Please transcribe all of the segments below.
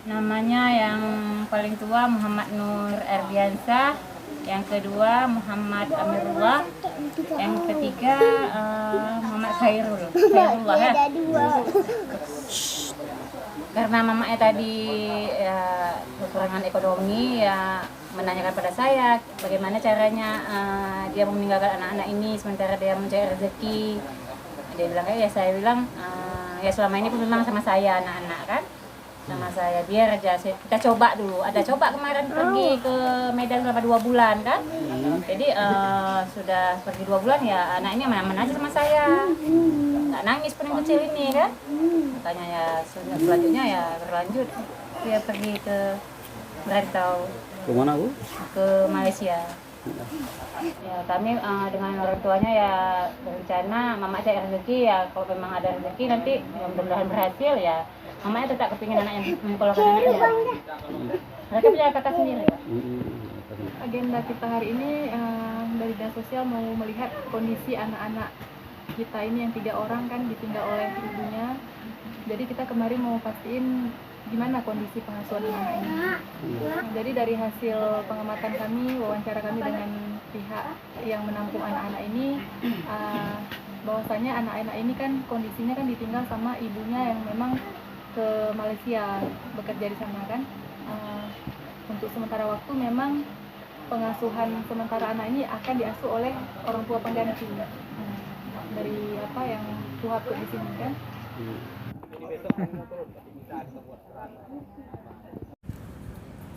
Namanya yang paling tua Muhammad Nur Erdiansah, yang kedua Muhammad Amirullah, yang ketiga Muhammad Khairullah ya. Karena mamanya tadi ya, kekurangan ekonomi ya menanyakan pada saya bagaimana caranya dia meninggalkan anak-anak ini sementara dia mencari rezeki. Dia bilang ya, saya bilang ya selama ini pun memang sama saya anak-anak kan. Sama saya biar aja kita coba dulu. Ada coba kemarin pergi ke Medan selama 2 bulan kan. Jadi sudah pergi 2 bulan ya anak ini aman-aman aja sama saya. Nggak nangis pun yang kecil ini kan. Makanya ya selanjutnya ya berlanjut. Dia pergi ke merantau. Ke mana Bu? Ke Malaysia. Ya kami dengan orang tuanya ya berencana mama cari rezeki ya kalau memang ada rezeki nanti mudah-mudahan berhasil ya. Mamanya tetap kepingin anaknya mengkolokkan anaknya. Mereka punya kakak sendiri. Agenda kita hari ini dari dinas sosial mau melihat kondisi anak-anak kita ini yang 3 orang kan ditinggal oleh ibunya. Jadi kita kemarin mau pastiin gimana kondisi pengasuhan anak ini. Jadi dari hasil pengamatan kami, wawancara kami dengan pihak yang menampung anak-anak ini, bahwasanya anak-anak ini kan kondisinya kan ditinggal sama ibunya yang memang ke Malaysia bekerja di sana kan. Untuk sementara waktu memang pengasuhan sementara anak ini akan diasuh oleh orang tua pengganti dari apa yang Tuhan di sini kan.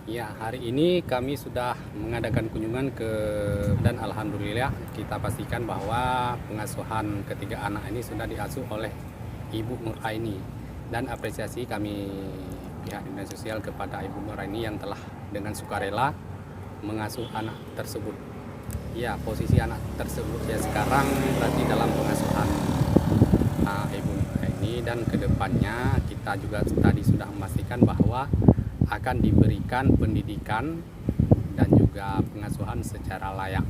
Ya, hari ini kami sudah mengadakan kunjungan dan alhamdulillah kita pastikan bahwa pengasuhan ketiga anak ini sudah diasuh oleh Ibu Nur Aini. Dan apresiasi kami pihak dinas sosial kepada Ibu Nur Aini yang telah dengan sukarela mengasuh anak tersebut. Ya, posisi anak tersebut ya sekarang berarti dalam pengasuhan Ibu Nur Aini, dan kedepannya kita juga tadi sudah memastikan bahwa akan diberikan pendidikan dan juga pengasuhan secara layak.